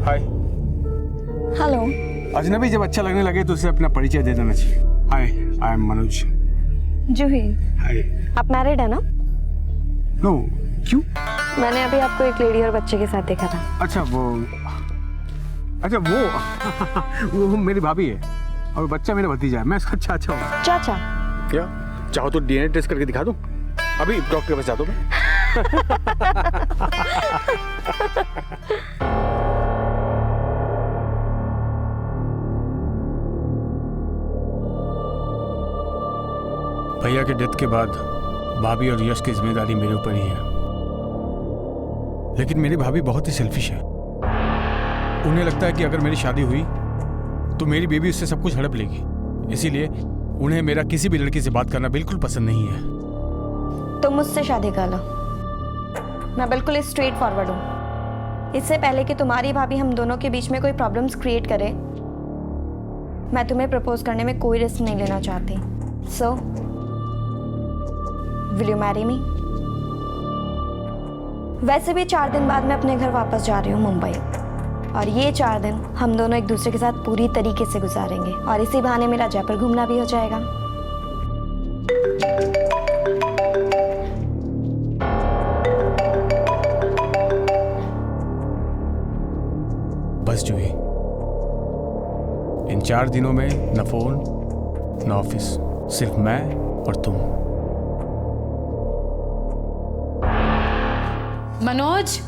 हाय। Hello. अजनबी जब अच्छा लगने लगे तो उसे अपना परिचय दे देना चाहिए। हाय, आई एम मनोज। जूही। हाय। आप मैरिड है ना? नो, क्यों? मैंने अभी आपको एक लेडी और बच्चे के साथ देखा था। अच्छा वो मेरी भाभी है और बच्चा मेरा भतीजा है। मैं इसका चाचा हूँ। चाचा? क्या चाहो तो डीएनए टेस्ट करके दिखा दूं? अभी डॉक्टर के पास जाता हूं मैं। भैया के डेथ के बाद भाभी और यश की जिम्मेदारी मेरे ऊपर ही है। लेकिन मेरी भाभी बहुत ही सेल्फिश है। उन्हें लगता है कि अगर मेरी शादी हुई तो मेरी बेबी उससे सब कुछ हड़प लेगी। इसीलिए उन्हें मेरा किसी भी लड़की से बात करना बिल्कुल पसंद नहीं है। तुम मुझसे शादी कर लो। मैं बिल्कुल स्ट्रेट फॉरवर्ड हूँ। इससे पहले कि तुम्हारी भाभी हम दोनों के बीच में कोई प्रॉब्लम्स क्रिएट करे, मैं तुम्हें प्रपोज करने में कोई रिस्क नहीं लेना चाहती। So will you marry me? वैसे भी 4 दिन बाद मैं अपने घर वापस जा रही हूँ मुंबई, और ये 4 दिन हम दोनों एक दूसरे के साथ पूरी तरीके से गुजारेंगे, और इसी बहाने मेरा जयपुर घूमना भी हो जाएगा। बस जूही, इन 4 दिनों में न फोन न ऑफिस, सिर्फ मैं और तुम। मनोज,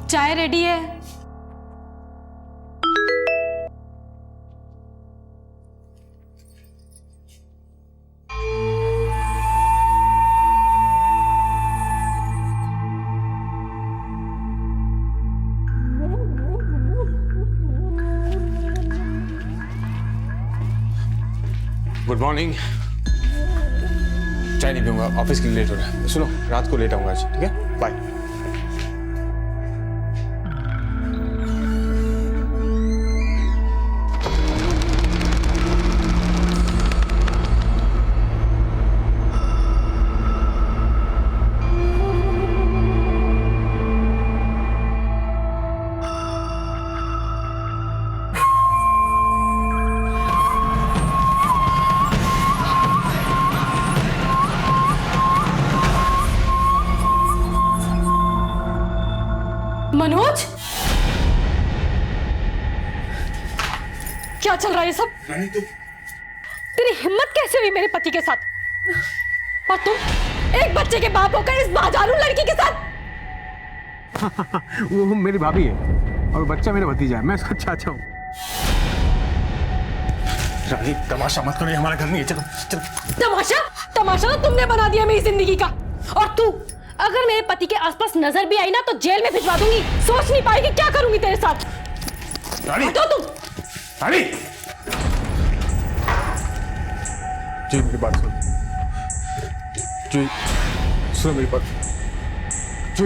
चाय रेडी है। Good morning. चाय नहीं पीऊंगा, ऑफिस के लिए लेट हो रहा है। सुनो, रात को लेट आऊंगा आज, ठीक है? बाय। मनोज, क्या चल रहा है ये सब? तेरी हिम्मत कैसे हुई मेरे पति के साथ? और तुम एक बच्चे के बाप होकर इस बाजारू लड़की के साथ? वो मेरी भाभी है और बच्चा मेरा भतीजा है। मैं इसका चाचा हूँ। रानी, तमाशा मत करो, हमारे घर में है। चलो चलो। तमाशा तो तुमने बना दिया मेरी जिंदगी का। और तू अगर मेरे पति के आसपास नजर भी आई ना तो जेल में भिजवा दूंगी। सोच नहीं पाएगी क्या करूंगी तेरे साथ। रानी, हटो तुम। रानी, जी मेरी बात सुनो। जी सुनो मेरी बात। जी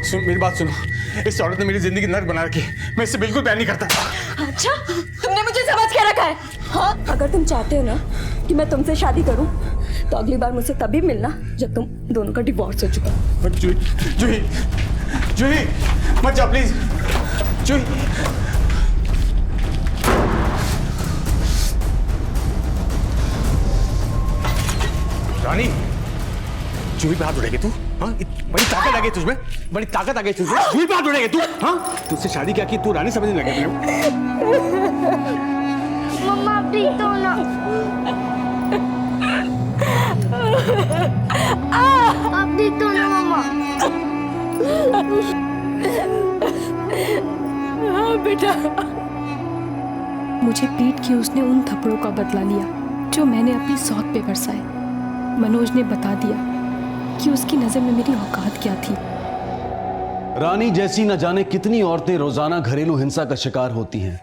सुन मेरी बात सुनो। इस औरत ने मेरी जिंदगी नर्क बना रखी। मैं इससे बिल्कुल प्यार नहीं करता। अच्छा, तुमने मुझे समझ के रखा है? हाँ, अगर तुम चाहते हो ना कि मैं तुमसे शादी करूं, तो अगली बार मुझसे तभी मिलना जब तुम दोनों का डिवोर्स हो चुका। बट जूही, जूही, जूही, मत जा प्लीज। जूही, रानी, जूही पे हाथ उड़ेगी तू? हाँ, बड़ी ताकत आ गई तुझमें, बड़ी ताकत आ गई तुझमें। जूही पे हाथ उड़ेगी तू? हाँ, तुझसे शादी क्या की? तू रानी समझने लगे। मम्मा प्लीज दो ना। आप प्लीज दो ना मम्मा। हाँ बेटा। मुझे पीट के उसने उन थप्पड़ों का बदला लिया जो मैंने अपनी सौत पे बरसाए। मनोज ने बता दिया कि उसकी नजर में मेरी औकात क्या थी। रानी जैसी न जाने कितनी औरतें रोजाना घरेलू हिंसा का शिकार होती हैं,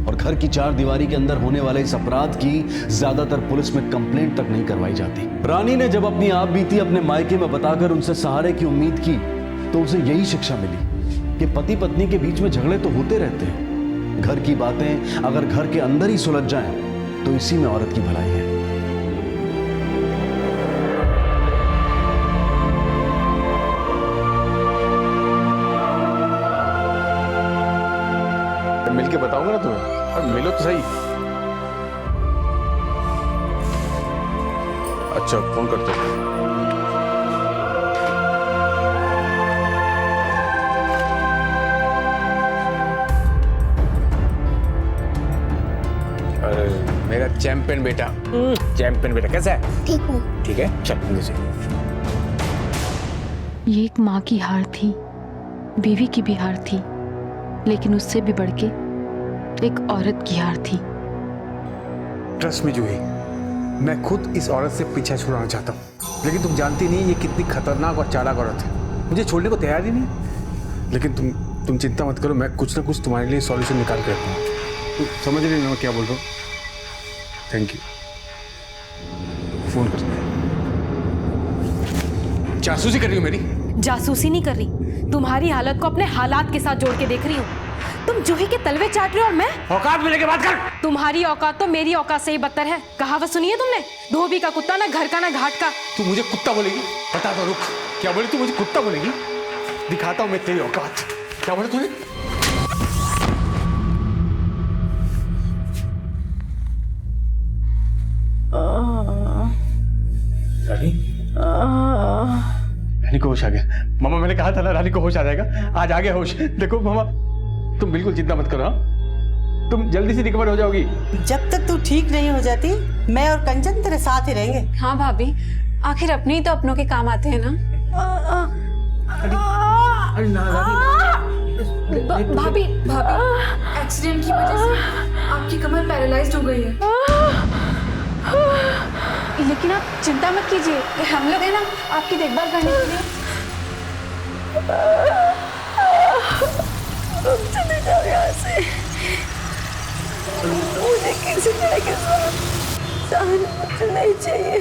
और घर की 4 दीवारी के अंदर होने वाले इस अपराध की ज्यादातर पुलिस में कंप्लेंट तक नहीं करवाई जाती। रानी ने जब अपनी आप बीती अपने मायके में बताकर उनसे सहारे की उम्मीद की, तो उसे यही शिक्षा मिली कि पति पत्नी के बीच में झगड़े तो होते रहते हैं। घर की बातें अगर घर के अंदर ही सुलझ जाएं, तो इसी में औरत की भलाई है। लो तो सही। अच्छा फोन करते हो। अरे मेरा चैंपियन बेटा, चैंपियन बेटा कैसा है? ठीक हूँ। ठीक है, चल मुझे। ये एक माँ की हार थी, बीवी की भी हार थी, लेकिन उससे भी बढ़ के एक औरत की हार थी। ट्रस्ट मी जूही, मैं खुद इस औरत से पीछा छुड़ाना चाहता हूँ, लेकिन तुम जानती नहीं ये कितनी खतरनाक और चालाक औरत है। मुझे छोड़ने को तैयार ही नहीं। लेकिन तुम चिंता मत करो, मैं कुछ ना कुछ तुम्हारे लिए सॉल्यूशन निकाल के रखूँगा। तुम समझ रही हो मैं क्या बोल रहा हूँ? Thank you. फोन कर। जासूसी कर रही हो मेरी? जासूसी नहीं कर रही, तुम्हारी हालत को अपने हालात के साथ जोड़ के देख रही हूँ। तुम जूही के तलवे चाट रहे हो और मैं औकात में लेके बात कर। तुम्हारी औकात तो मेरी औकात से ही बदतर है। कहावत सुनी है तुमने, धोबी का कुत्ता ना घर का ना घाट का। तू मुझे कुत्ता बोलेगी? बता दो, रुक। क्या बोली तू? मुझे कुत्ता बोलेगी? दिखाता हूँ मैं तेरी औकात। क्या बोले तूने? रानी, रानी को होश आ गया। मामा मैंने कहा था ना रानी को होश आ जाएगा, आज आ गया होश। देखो मामा, तुम बिल्कुल चिंता मत करो, हाँ? तुम जल्दी से रिकवर हो जाओगी। जब तक तू ठीक नहीं हो जाती, मैं और कंचन तेरे साथ ही रहेंगे। हाँ भाभी, आखिर अपने ही तो अपनों के काम आते हैं ना। अरे ना भाभी एक्सीडेंट की वजह से आपकी कमर पैरालाइज्ड हो गई है। लेकिन आप चिंता मत कीजिए, हम लोग हैं ना आपकी देखभाल करने के लिए। चले जाओ यहाँ से, मुझे किसी तरह के साथ जान मुझे नहीं चाहिए।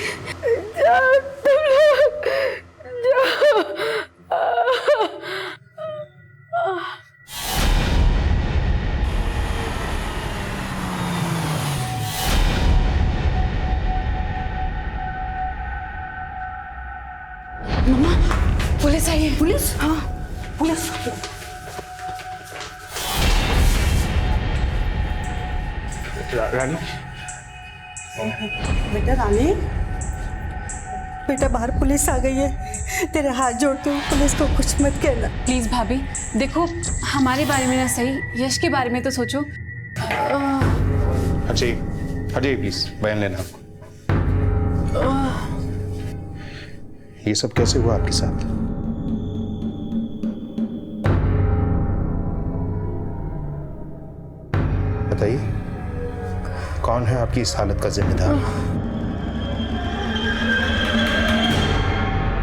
जाओ तुम लोग, जाओ। मम्मा, पुलिस आई है। पुलिस? हाँ, पुलिस। रानी, बेटा रानी, बेटा बाहर पुलिस आ गई है। तेरे हाथ जोड़ती हूँ, पुलिस को कुछ मत कहना। प्लीज भाभी, देखो हमारे बारे में ना सही, यश के बारे में तो सोचो। हटाइए प्लीज, बयान लेना आपको। ये सब कैसे हुआ आपके साथ? बताइए, कौन है आपकी इस हालत का जिम्मेदार?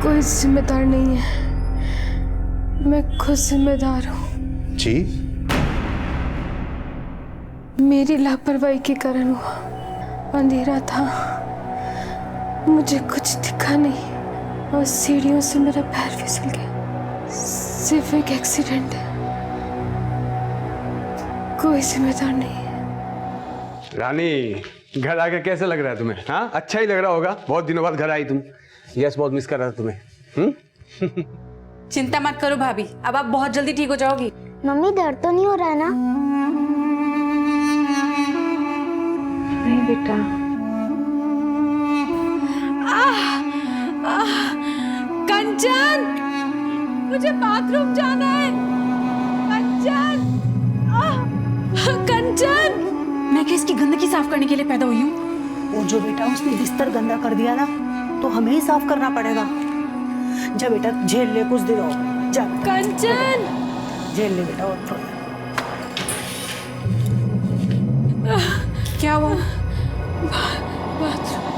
कोई जिम्मेदार नहीं है, मैं खुद जिम्मेदार हूँ। जी? मेरी लापरवाही के कारण हुआ। अंधेरा था, मुझे कुछ दिखा नहीं और सीढ़ियों से मेरा पैर फिसल गया। सिर्फ एक एक्सीडेंट है, कोई जिम्मेदार नहीं है। रानी, घर आके कैसे लग रहा है तुम्हें? हाँ, अच्छा ही लग रहा होगा। बहुत दिनों बाद घर आई तुम। यस बहुत मिस कर रहा था तुम्हें। चिंता मत करो भाभी, अब आप बहुत जल्दी ठीक हो जाओगी। मम्मी दर्द तो नहीं हो रहा है ना? नहीं बेटा। कंचन, मुझे बाथरूम जाना है। कंचन, कंचन। मैं क्या इसकी गंदगी साफ करने के लिए पैदा हुई हूँ? वो जो बेटा उसने बिस्तर गंदा कर दिया ना, तो हमें ही साफ करना पड़ेगा। जा बेटा, झेल ले कुछ देर और। जा कंचन, झेल ले बेटा और थोड़ा। क्या हुआ? बाथरूम।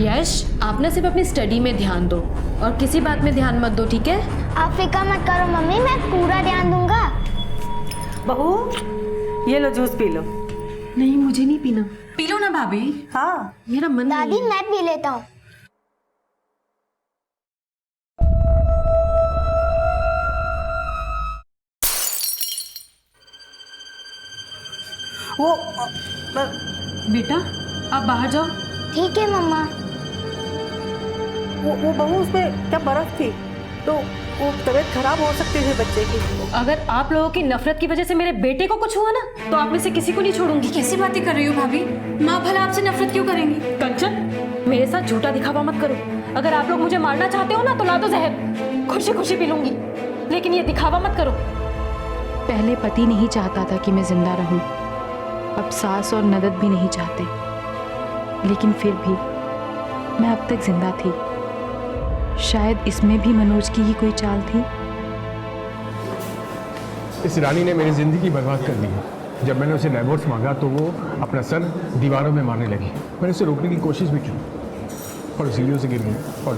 यश, आप ना सिर्फ अपनी स्टडी में ध्यान दो और किसी बात में ध्यान मत दो, ठीक है? आप फिक्र मत करो मम्मी, मैं पूरा ध्यान दूंगा। बहू, ये लो जूस पी लो। नहीं, मुझे नहीं पीना। पी लो ना भाभी। हाँ, मेरा मन नहीं दादी है। मैं पी लेता हूँ। वो बेटा आप बाहर जाओ। ठीक है मम्मा। वो बहू उसमें क्या बर्फ थी, तो वो तबीयत खराब हो सकती थी बच्चे की। अगर आप लोगों की नफरत की वजह से मेरे बेटे को कुछ हुआ ना तो आप में से किसी को नहीं छोड़ूंगी। कैसी बातें कर रही हो भाभी? माँ भला आपसे नफरत क्यों करेंगी? कंचन, मेरे साथ झूठा दिखावा मत करो। अगर आप लोग मुझे मारना चाहते हो ना तो ला दो जहर, खुशी खुशी पी लूंगी, लेकिन ये दिखावा मत करो। पहले पति नहीं चाहता था कि मैं जिंदा रहूं, अब सास और ननद भी नहीं चाहते, लेकिन फिर भी मैं अब तक जिंदा थी। शायद इसमें भी मनोज की ही कोई चाल थी। इस रानी ने मेरी ज़िंदगी बर्बाद कर दी। जब मैंने उसे डाइवोर्स मांगा तो वो अपना सर दीवारों में मारने लगी। मैंने उसे रोकने की कोशिश भी की और सीढ़ियों से गिर गई और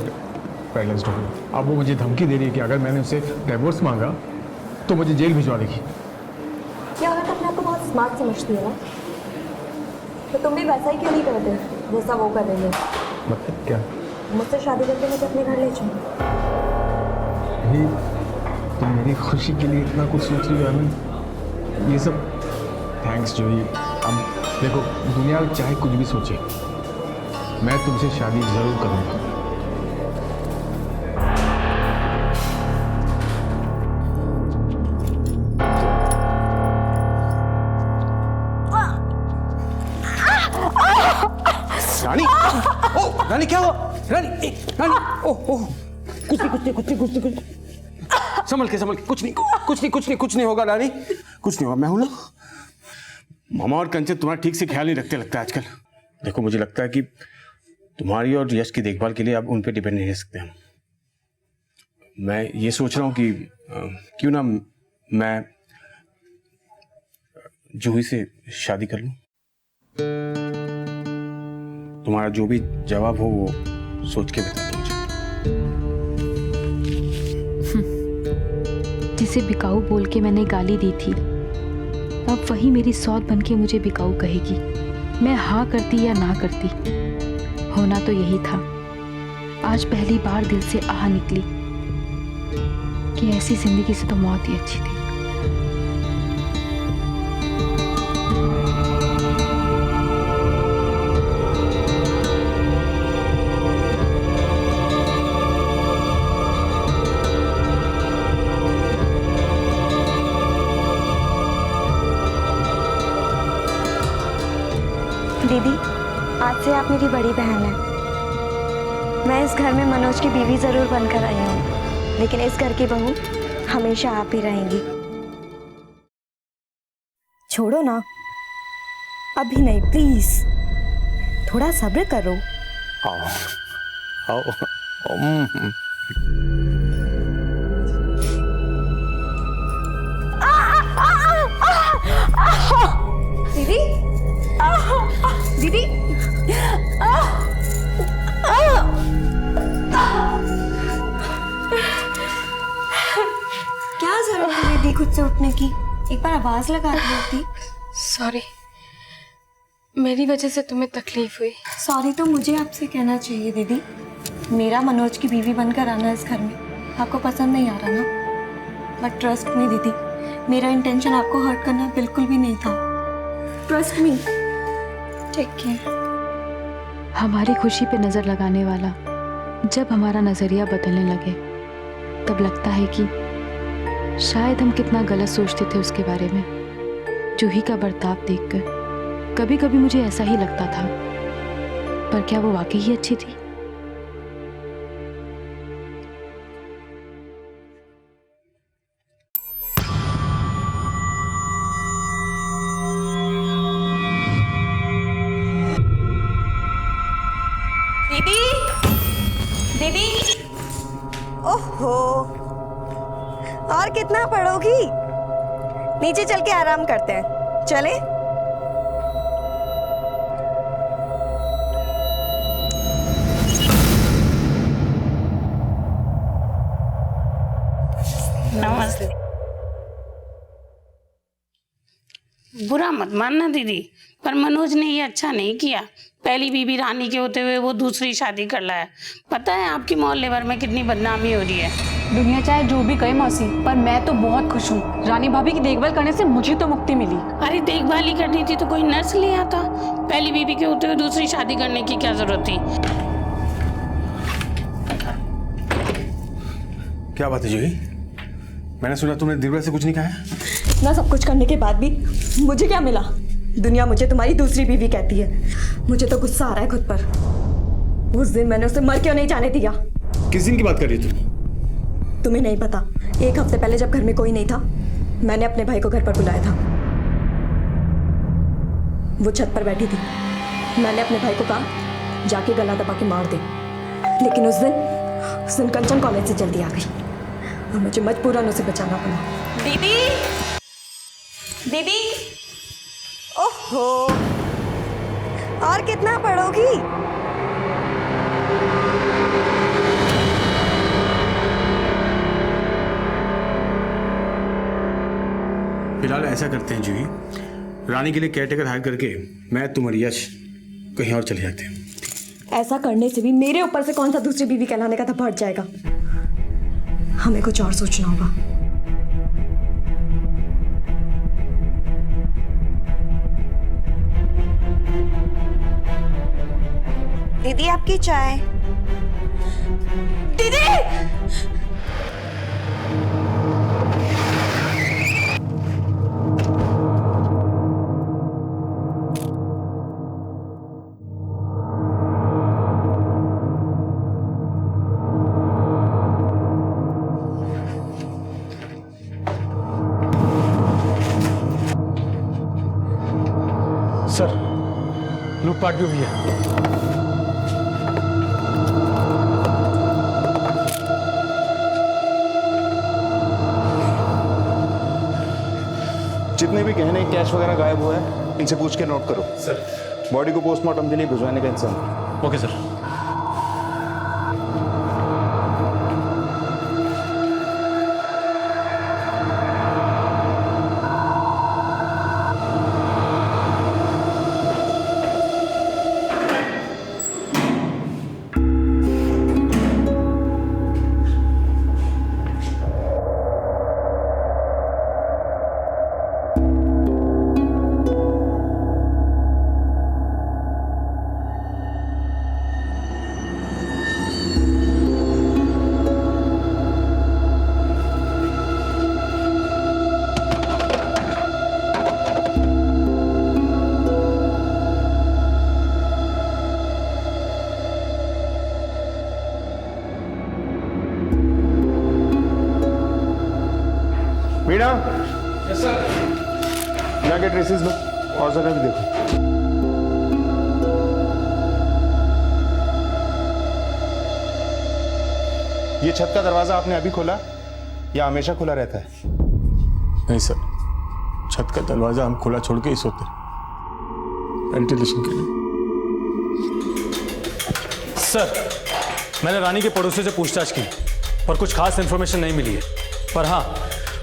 पैरालाइज्ड हो गई। अब वो मुझे धमकी दे रही है कि अगर मैंने उसे डाइवोर्स मांगा तो मुझे जेल भिजवा देगी। क्या औरत अपने आप को बहुत स्मार्ट समझती है ना, तो तुम भी वैसा ही क्यों नहीं करते जैसा वो कर रही है? मतलब क्या? मुझसे शादी करके मुझे अपने घर ले चलो। ये तुम मेरी खुशी के लिए इतना कुछ सोच रही हो अमिन, ये सब थैंक्स जूही। अब देखो, दुनिया चाहे कुछ भी सोचे, मैं तुमसे शादी ज़रूर करूँगा। रानी, ओ रानी क्या हुआ? रानी, रानी, ओह, कुछ नहीं, संभल के, कुछ नहीं होगा रानी, कुछ नहीं होगा। मैं हूं ना। मामा और कंचन तुम्हारा ठीक से ख्याल नहीं रखते लगता है आजकल। देखो, मुझे लगता है कि तुम्हारी और यश की देखभाल के लिए अब उन पे डिपेंड नहीं रह सकते हम। मैं ये सोच रहा हूँ कि क्यों ना मैं जूही से शादी कर लूं। तुम्हारा जो भी जवाब हो वो सोच के बता दो मुझे। जिसे बिकाऊ बोल के मैंने गाली दी थी, अब वही मेरी सौत बन के मुझे बिकाऊ कहेगी। मैं हाँ करती या ना करती, होना तो यही था। आज पहली बार दिल से आह निकली कि ऐसी जिंदगी से तो मौत ही अच्छी थी। दीदी, आज से आप मेरी बड़ी बहन हैं। मैं इस घर में मनोज की बीवी जरूर बनकर आई हूँ, लेकिन इस घर की बहू हमेशा आप ही रहेंगी। छोड़ो ना, अभी नहीं, प्लीज थोड़ा सब्र करो। आओ। दीदी, दीदी, क्या जरूरत है दीदी खुद से उठने की? एक बार आवाज लगा दी होती। सॉरी, मेरी वजह से तुम्हें तकलीफ हुई। सॉरी तो मुझे आपसे कहना चाहिए दीदी। मेरा मनोज की बीवी बनकर आना इस घर में आपको पसंद नहीं आ रहा ना? बट ट्रस्ट मी दीदी, मेरा इंटेंशन आपको हर्ट करना बिल्कुल भी नहीं था। Trust me. Take care. हमारी खुशी पे नजर लगाने वाला जब हमारा नजरिया बदलने लगे, तब लगता है कि शायद हम कितना गलत सोचते थे उसके बारे में। जूही का बर्ताव देखकर कभी कभी मुझे ऐसा ही लगता था, पर क्या वो वाकई ही अच्छी थी? दीदी, दीदी, ओहो, और कितना पढ़ोगी? नीचे चल के आराम करते हैं, चले? नमस्ते। बुरा मत मानना दीदी, पर मनोज ने ये अच्छा नहीं किया। पहली बीबी रानी के होते हुए वो दूसरी शादी कर लाया। पता है आपकी मोहल्ले भर में कितनी बदनामी हो रही है। दुनिया चाहे जो भी कहे मौसी, पर मैं तो बहुत खुश हूँ। रानी भाभी की देखभाल करने से मुझे तो मुक्ति मिली। अरे देखभाल ही करनी थी तो कोई नर्स ले आता। पहली बीवी के होते हुए दूसरी शादी करने की क्या जरूरत थी? क्या बात है जूही? मैंने सुना तुमने दिव्या से कुछ नहीं कहा है? इतना सब कुछ करने के बाद भी मुझे क्या मिला? दुनिया मुझे तुम्हारी दूसरी बीवी कहती है। मुझे तो गुस्सा आ रहा है खुद पर। उस दिन मैंने उसे मर क्यों नहीं जाने दिया? किस दिन की बात कर रही है तुम? तुम्हें नहीं पता, 1 हफ्ते पहले जब घर में कोई नहीं था, मैंने अपने भाई को घर पर बुलाया था। वो छत पर बैठी थी। मैंने अपने भाई को कहा जाके गला दबा के मार दे, लेकिन उस दिन कंचन कॉलेज से जल्दी आ गई और मुझे मजबूरन उसे बचाना पड़ा। दीदी, दीदी, ओहो, और कितना पढ़ोगी? फिलहाल ऐसा करते हैं जूही, रानी के लिए केयरटेकर हायर करके मैं तुम और यश कहीं और चले जाते हैं। ऐसा करने से भी मेरे ऊपर से कौन सा दूसरी बीवी कहलाने का था बढ़ जाएगा। हमें कुछ और सोचना होगा। दीदी आपकी चाय। दीदी, सर, लूटपाट भी हुई है। जितने भी गहने कैश वगैरह गायब हुआ है इनसे पूछ के नोट करो। सर, बॉडी को पोस्टमार्टम के लिए भिजवाने का इंतजाम। Okay sir. Meena, yes sir. जाके ट्रेसेस लो और जगह भी देखो। ये छत का दरवाजा आपने अभी खोला या हमेशा खुला रहता है? नहीं सर, छत का दरवाजा हम खुला छोड़ के ही सोते, वेंटिलेशन के लिए। सर, मैंने रानी के पड़ोसी से पूछताछ की पर कुछ खास इन्फॉर्मेशन नहीं मिली है। पर हाँ,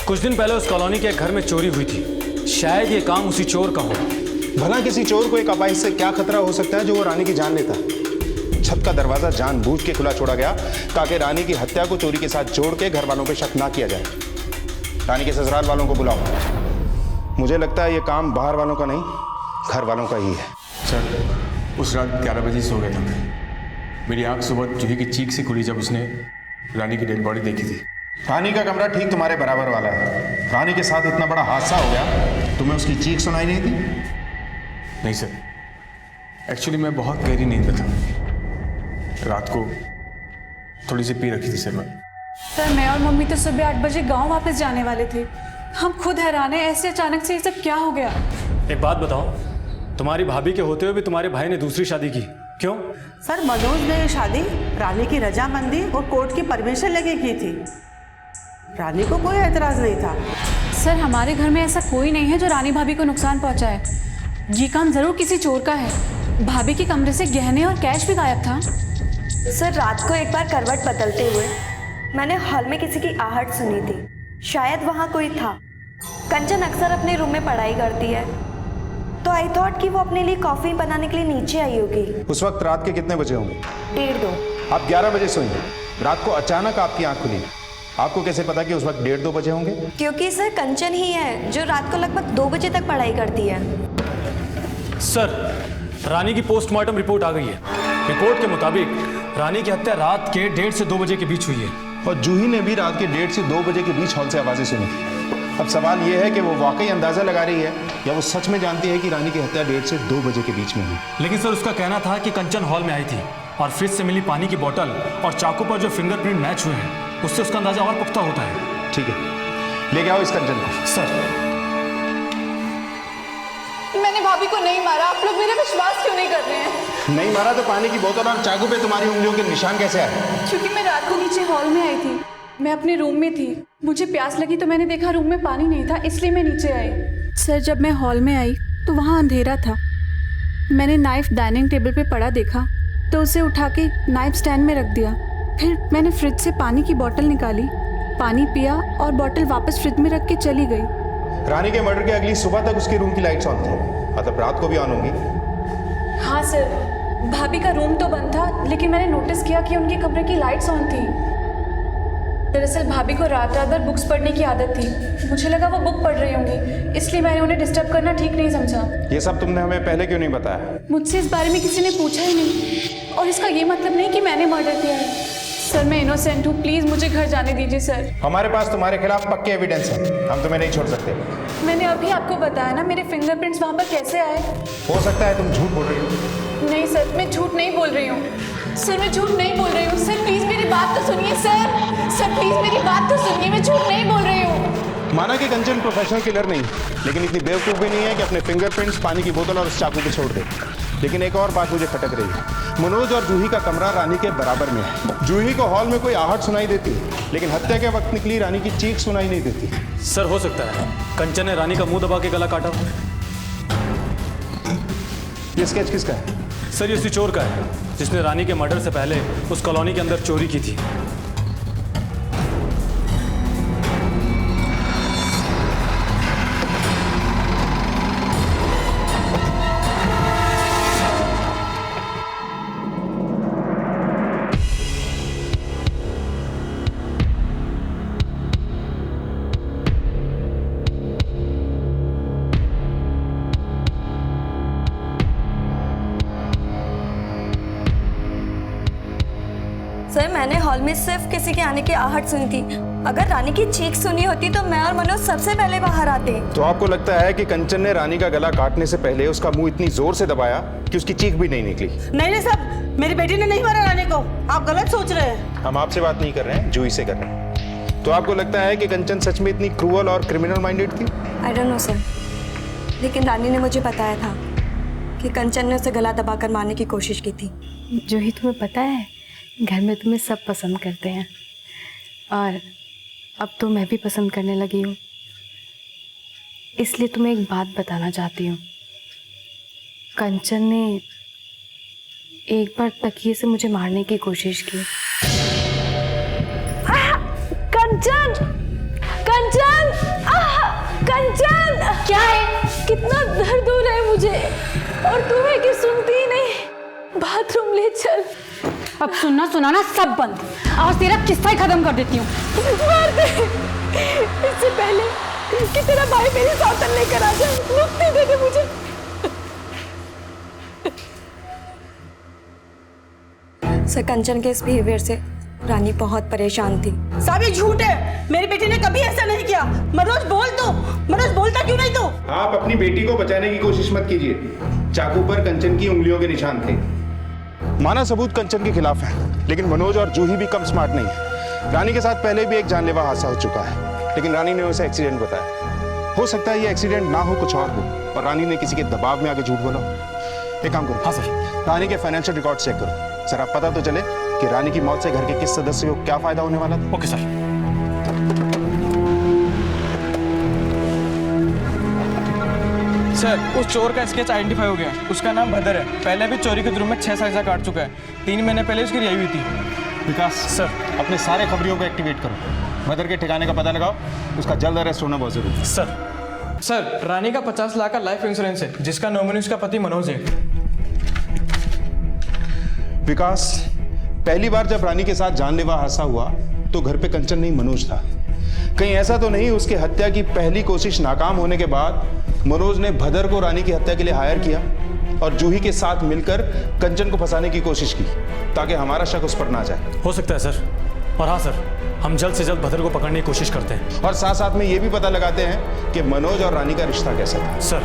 कुछ दिन पहले उस कॉलोनी के एक घर में चोरी हुई थी। शायद ये काम उसी चोर का हो। भला किसी चोर को एक अपाहिज से क्या खतरा हो सकता है जो वो रानी की जान लेता? छत का दरवाजा जानबूझ के खुला छोड़ा गया ताकि रानी की हत्या को चोरी के साथ जोड़ के घर वालों पे शक ना किया जाए। रानी के ससुराल वालों को बुलाओ। मुझे लगता है ये काम बाहर वालों का नहीं, घर वालों का ही है। सर, उस रात 11 बजे सो गया था मैं। मेरी आंख सुबह जूही की चीख से खुली जब उसने रानी की डेड बॉडी देखी थी। रानी का कमरा ठीक तुम्हारे बराबर वाला है। रानी के साथ इतना बड़ा हादसा हो गया, तुम्हें उसकी चीख सुनाई नहीं थी? नहीं सर, एक्चुअली मैं बहुत गहरी नींद में था। रात को थोड़ी सी पी रखी थी सर मैं। सर, मैं और मम्मी तो सुबह 8 बजे गांव वापस जाने वाले थे। हम खुद हैरान हैं, ऐसे अचानक से ये सब क्या हो गया। एक बात बताओ, तुम्हारी भाभी के होते हुए भी तुम्हारे भाई ने दूसरी शादी की, क्यों? सर, मनोज ने ये शादी रानी की रजामंदी और कोर्ट की परमिशन लेके की थी। रानी को कोई एतराज नहीं था। सर, हमारे घर में ऐसा कोई नहीं है जो रानी भाभी को नुकसान पहुंचाए। ये काम जरूर किसी चोर का है। भाभी के कमरे से गहने और कैश भी गायब था। सर, रात को एक बार करवट बदलते हुए मैंने हॉल में किसी की आहट सुनी थी। शायद वहाँ कोई था। कंचन अक्सर अपने रूम में पढ़ाई करती है, तो आई थॉट कि वो अपने लिए कॉफी बनाने के लिए नीचे आई होगी। उस वक्त रात के कितने बजे होंगे? 1:30। आप 11 बजे सोएंगे, रात को अचानक आपकी आंख खुली, आपको कैसे पता कि उस वक्त 1:30-2 बजे होंगे? क्योंकि सर कंचन ही है जो रात को लगभग 2 बजे तक पढ़ाई करती है। सर, रानी की पोस्टमार्टम रिपोर्ट आ गई है। रिपोर्ट के मुताबिक रानी की हत्या रात के 1:30 से 2 बजे के बीच हुई है। और जूही ने भी रात के 1:30 से 2 बजे के बीच हॉल से आवाजें सुनी। अब सवाल यह है कि वो वाकई अंदाजा लगा रही है या वो सच में जानती है कि रानी की हत्या 1:30 से 2 बजे के बीच में हुई। लेकिन सर उसका कहना था कि कंचन हॉल में आई थी और फ्रिज से मिली पानी की बोतल और चाकू पर जो फिंगरप्रिंट मैच हुए हैं उससे उसका अंदाजा और पुख्ता होता है। ठीक है, लेके आओ इस कंचन को। सर, मैंने भाभी को नहीं मारा, आप लोग मेरा विश्वास क्यों नहीं कर रहे हैं? नहीं मारा तो पानी की बोतल और चाकू पे तुम्हारी उंगलियों के निशान कैसे आए? क्योंकि मैं रात को नीचे हॉल में आई थी, मैं अपने रूम में थी, मुझे प्यास लगी तो मैंने देखा रूम में पानी नहीं था, इसलिए मैं नीचे आई। सर, जब मैं हॉल में आई तो वहाँ अंधेरा था। मैंने नाइफ डाइनिंग टेबल पे पड़ा देखा तो उसे उठा के नाइफ स्टैंड में रख दिया। फिर मैंने फ्रिज से पानी की बोतल निकाली, पानी पिया और बोतल वापस फ्रिज में रख के चली गई। रानी के मर्डर के अगली सुबह तक उसके रूम की लाइट्स ऑन थी, मतलब रात को भी ऑन होंगी। हाँ सर, भाभी का रूम तो बंद था लेकिन मैंने नोटिस किया कि उनके कमरे की लाइट्स ऑन थी। दरअसल भाभी को रात रात भर बुक्स पढ़ने की आदत थी, मुझे लगा वो बुक पढ़ रही होंगी, इसलिए मैंने उन्हें डिस्टर्ब करना ठीक नहीं समझा। ये सब तुमने हमें पहले क्यों नहीं बताया? मुझसे इस बारे में किसी ने पूछा ही नहीं, और इसका ये मतलब नहीं कि मैंने मर्डर किया है। सर, मैं इनोसेंट हूँ, प्लीज़ मुझे घर जाने दीजिए सर। हमारे पास तुम्हारे खिलाफ पक्के एविडेंस हैं, हम तुम्हें नहीं छोड़ सकते। मैंने अभी आपको बताया ना, मेरे फिंगरप्रिंट्स वहाँ पर कैसे आए। हो सकता है तुम झूठ बोल रही हो। नहीं सर, मैं झूठ नहीं बोल रही हूँ। सर, मैं झूठ नहीं बोल रही हूँ। सर प्लीज़ मेरी बात तो सुनिए। सर प्लीज़ मेरी बात तो सुनिए, मैं झूठ नहीं बोल रही हूँ। माना कि कंचन प्रोफेशनल किलर नहीं, लेकिन इतनी बेवकूफ़ भी नहीं है कि अपने फिंगरप्रिंट्स पानी की बोतल और उस चाकू पे छोड़ दे। लेकिन एक और बात मुझे खटक रही है, मनोज और जूही का कमरा रानी के बराबर में है। जूही को हॉल में कोई आहट सुनाई देती है, लेकिन हत्या के वक्त निकली रानी की चीख सुनाई नहीं देती। सर हो सकता है कंचन ने रानी का मुंह दबा के गला काटा। ये स्केच किसका है? सर, ये उसी चोर का है जिसने रानी के मर्डर से पहले उस कॉलोनी के अंदर चोरी की थी। सर, मैंने हॉल में सिर्फ किसी के आने की आहट सुनी थी। अगर रानी की चीख सुनी होती तो मैं और मनोज सबसे पहले बाहर आते। तो आपको लगता है कि कंचन ने रानी का गला काटने से पहले उसका मुंह इतनी जोर से दबाया कि उसकी चीख भी नहीं निकली? नहीं सर, मेरी बेटी ने नहीं मारा रानी को, आप गलत सोच रहे हैं। हम आपसे बात नहीं कर रहे हैं, जूही से कर रहे हैं। तो आपको लगता है कि कंचन सच में इतनी क्रूअल और क्रिमिनल माइंडेड थी? आई डोंट नो सर, लेकिन रानी ने मुझे बताया था कि कंचन ने उसे गला दबाकर मारने की कोशिश की थी। जूही, तुम्हें पता है घर में तुम्हें सब पसंद करते हैं, और अब तो मैं भी पसंद करने लगी हूँ। इसलिए तुम्हें एक बात बताना चाहती हूँ। कंचन ने एक बार तकिए से मुझे मारने की कोशिश की। कंचन, कंचन, कंचन, क्या है? कितना दर्द हो रहा है मुझे, और तुम्हें कि सुनती ही नहीं। बाथरूम ले चल। अब सुनना सुनाना सब बंद, आज तेरा किस्सा ही खत्म कर देती हूँ। मार दे, इससे पहले कि तेरा भाई मेरी सौतन लेकर आ जाए। मुक्ति दे दे मुझे। सर, कंचन के इस बिहेवियर से रानी बहुत परेशान थी। सब ये झूठ है, मेरी बेटी ने कभी ऐसा नहीं किया। मनोज बोल दो, मनोज बोलता क्यों नहीं? तो आप अपनी बेटी को बचाने की कोशिश मत कीजिए। चाकू पर कंचन की उंगलियों के निशान थे। माना सबूत कंचन के खिलाफ है, लेकिन मनोज और जूही भी कम स्मार्ट नहीं है। रानी के साथ पहले भी एक जानलेवा हादसा हो चुका है, लेकिन रानी ने उसे एक्सीडेंट बताया। हो सकता है ये एक्सीडेंट ना हो, कुछ और हो, और रानी ने किसी के दबाव में आके झूठ बोला। एक काम करो। हाँ सर। रानी के फाइनेंशियल रिकॉर्ड चेक करो, जरा पता तो चले कि रानी की मौत से घर के किस सदस्य को क्या फायदा होने वाला था। Okay sir. सर, उस चोर का स्केच आइडेंटिफाई हो गया। उसका नाम भदर है, पहले भी चोरी के जुर्म में 6 साइजा काट चुका है। 3 महीने पहले उसकी रिहाई हुई थी। विकास सर, अपने सारे खबरियों को एक्टिवेट करो। भदर के ठिकाने का पता लगाओ, उसका जल्द अरेस्ट होना बहुत जरूरी है। सर, रानी का 50 लाख का लाइफ इंश्योरेंस है, जिसका नॉमिनी उसका पति मनोज है। विकास, पहली बार जब रानी के साथ जानलेवा हादसा हुआ तो तो घर पे कंचन नहीं मनोज था। कहीं ऐसा तो नहीं उसकी हत्या की पहली कोशिश नाकाम होने के बाद मनोज ने भदर को रानी की हत्या के लिए हायर किया और जूही के साथ मिलकर कंचन को फंसाने की कोशिश की ताकि हमारा शक उस पर ना जाए। हो सकता है सर। और हाँ सर, हम जल्द से जल्द भदर को पकड़ने की कोशिश करते हैं और साथ साथ में ये भी पता लगाते हैं कि मनोज और रानी का रिश्ता कैसा था। सर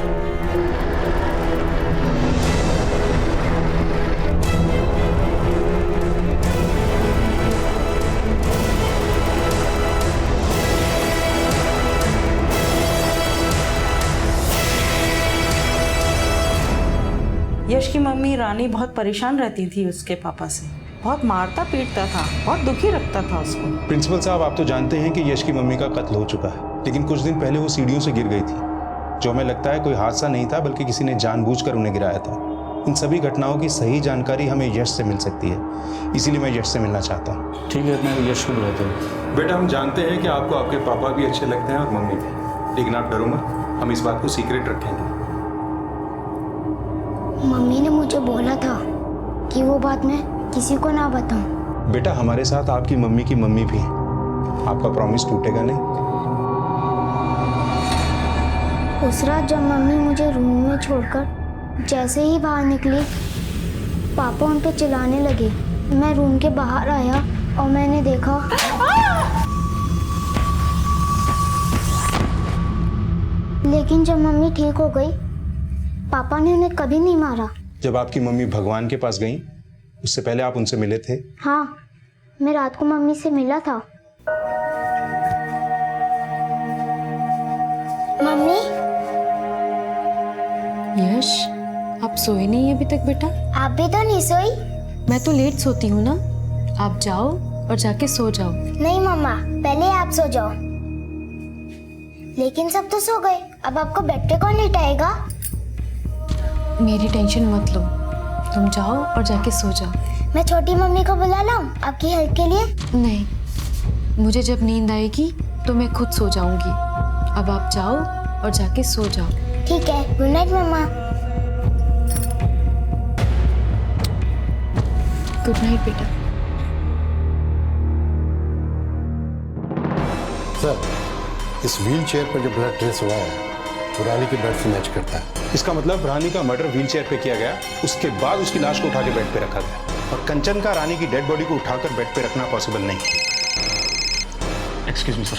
यश की मम्मी रानी बहुत परेशान रहती थी उसके पापा से, बहुत मारता पीटता था, बहुत दुखी रखता था उसको। प्रिंसिपल साहब, आप तो जानते हैं कि यश की मम्मी का कत्ल हो चुका है, लेकिन कुछ दिन पहले वो सीढ़ियों से गिर गई थी, जो हमें लगता है कोई हादसा नहीं था बल्कि किसी ने जानबूझकर उन्हें गिराया था। इन सभी घटनाओं की सही जानकारी हमें यश से मिल सकती है, इसीलिए मैं यश से मिलना चाहता हूँ। ठीक है, मैं यश को बुलाता हूँ। बेटा, हम जानते हैं कि आपको आपके पापा भी अच्छे लगते हैं और मम्मी भी, लेकिन आप डरो मत, हम इस बात को सीक्रेट रखेंगे। मम्मी ने मुझे बोला था कि वो बात मैं किसी को ना बताऊं। बेटा, हमारे साथ आपकी मम्मी की मम्मी भी है, आपका प्रॉमिस टूटेगा नहीं। उस रात जब मम्मी मुझे रूम में छोड़कर जैसे ही बाहर निकली, पापा उन पे चिल्लाने लगे। मैं रूम के बाहर आया और मैंने देखा लेकिन जब मम्मी ठीक हो गई, पापा ने उन्हें कभी नहीं मारा। जब आपकी मम्मी भगवान के पास गई, उससे पहले आप उनसे मिले थे? हाँ, मैं रात को मम्मी से मिला था। मम्मी। यश, आप सोए नहीं अभी तक बेटा? आप भी तो नहीं सोई? मैं तो लेट सोती हूँ ना। आप जाओ और जाके सो जाओ। नहीं मम्मा, पहले आप सो जाओ। लेकिन सब तो सो गए, अब आपको बेड पे कौन लिटाएगा? मेरी टेंशन मत लो, तुम जाओ और जाके सो जाओ। मैं छोटी मम्मी को बुला लाऊं आपकी हेल्प के लिए? नहीं, मुझे जब नींद आएगी तो मैं खुद सो जाऊंगी। अब आप जाओ और जाके सो जाओ। ठीक है, गुड नाइट मम्मा। गुड नाइट बेटा। सर, इस व्हील चेयर पर जो ब्लड ट्रेस हुआ है वो रानी के ब्लड से मैच करता है। इसका मतलब रानी का मर्डर व्हील चेयर पे किया गया, उसके बाद उसकी लाश को उठा के बेड पे रखा गया, और कंचन का रानी की डेड बॉडी को उठाकर बेड पे रखना पॉसिबल नहीं। Excuse me sir.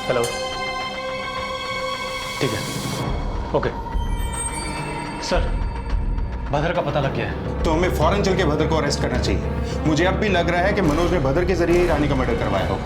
हेलो, ठीक है, ओके सर। भदर का पता लग गया है, तो हमें फौरन चल के भदर को अरेस्ट करना चाहिए। मुझे अब भी लग रहा है कि मनोज ने भदर के जरिए ही रानी का मर्डर करवाया होगा।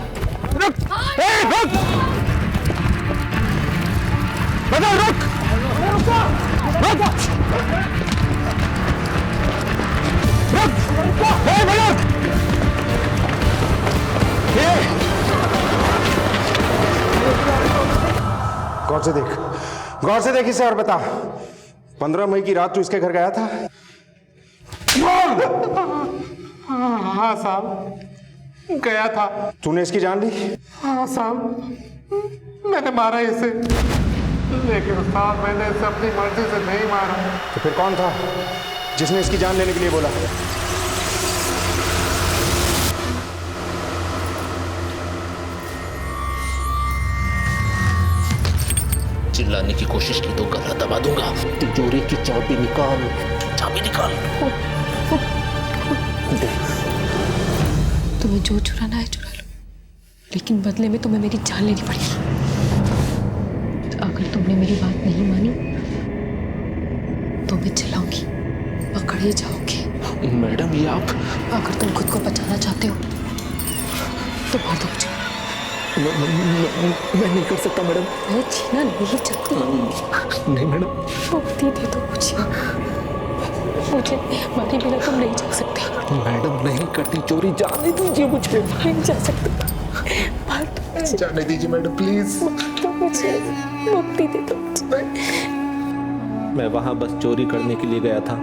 गौर से देख इसे और बता, 15 मई की रात तू इसके घर गया था? हाँ साहब, गया था। तूने इसकी जान ली? हाँ साहब, मैंने मारा इसे, लेकिन साहब मैंने इसे अपनी मर्जी से नहीं मारा। तो फिर कौन था जिसने इसकी जान लेने के लिए बोला? चिल्लाने की कोशिश की तो गला दबा दूंगा। तिजोरी की चाबी निकाल, चाबी निकाल। तुम्हें जो चुराना है चुरा लो, लेकिन बदले में तुम्हें मेरी जान लेनी पड़ेगी। अगर तुमने मेरी बात नहीं मानी तो मैं चिल्लाऊंगी, पकड़े जाओगे। मैडम, ये आप? अगर तुम खुद को बचाना चाहते हो तो मार दो मुझे। मैं नहीं कर सकता मैडम। मैं जीना नहीं चाहती। नहीं मैडम। मुक्ति दे दो मुझे मारे बिना तुम नहीं जा सकते। मैडम, नहीं करती चोरी, जाने दीजिए मुझे। नहीं जा सकते, जाने दीजिए मैडम, प्लीज। मुझे मुक्ति दे दो मुझे। मैं वहाँ बस चोरी करने के लिए गया था,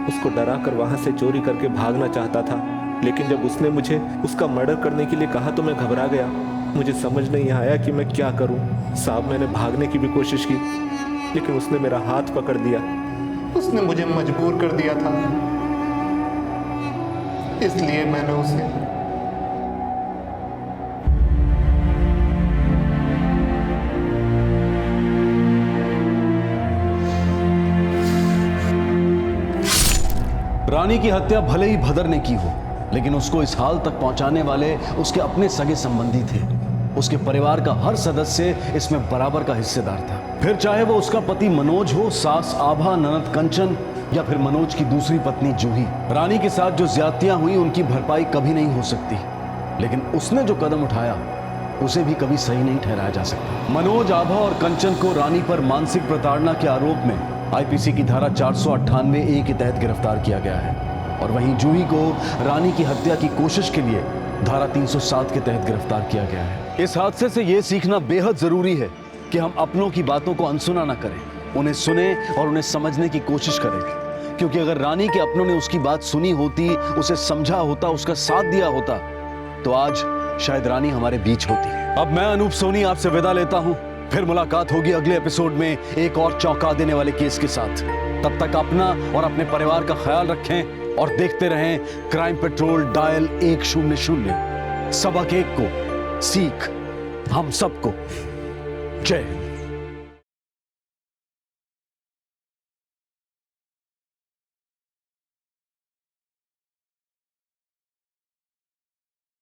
उसको डरा कर वहाँ से चोरी करके भागना चाहता था, लेकिन जब उसने मुझे उसका मर्डर करने के लिए कहा तो मैं घबरा गया। मुझे समझ नहीं आया कि मैं क्या करूं। साहब, मैंने भागने की भी कोशिश की, लेकिन उसने मेरा हाथ पकड़ दिया। उसने मुझे मजबूर कर दिया था, इसलिए मैंने उसे रानी की हत्या भले ही भदर ने की हो, लेकिन उसको इस हाल तक पहुंचाने वाले उसके अपने सगे संबंधी थे। उसके परिवार का हर सदस्य इसमें बराबर का हिस्सेदार था। फिर चाहे वो उसका पति मनोज हो, सास आभा, ननद कंचन या फिर मनोज की दूसरी पत्नी जूही। रानी के साथ जो ज्यादतियां हुई उनकी भरपाई कभी नहीं हो सकती, लेकिन उसने जो कदम उठाया उसे भी कभी सही नहीं ठहराया जा सकता। मनोज, आभा और कंचन को रानी पर मानसिक प्रताड़ना के आरोप में आईपीसी की धारा 498A के तहत गिरफ्तार किया गया है, और वहीं जूही को रानी की हत्या की कोशिश के लिए धारा 307 के तहत गिरफ्तार किया गया है। इस हादसे से यह सीखना बेहद जरूरी है कि हम अपनों की बातों को अनसुना ना करें, उन्हें सुने और उन्हें समझने की कोशिश करें। क्योंकि अगर रानी के अपनों ने उसकी बात सुनी होती, उसे समझा होता, उसका साथ दिया होता, तो आज शायद रानी हमारे बीच होती। अब मैं अनूप सोनी आपसे विदा लेता हूं। फिर मुलाकात होगी अगले एपिसोड में एक और चौंका देने वाले केस के साथ। तब तक अपना और अपने परिवार का ख्याल रखें और देखते रहें क्राइम पेट्रोल डायल 100। सबक एक को, सीख हम सबको। जय हिंद।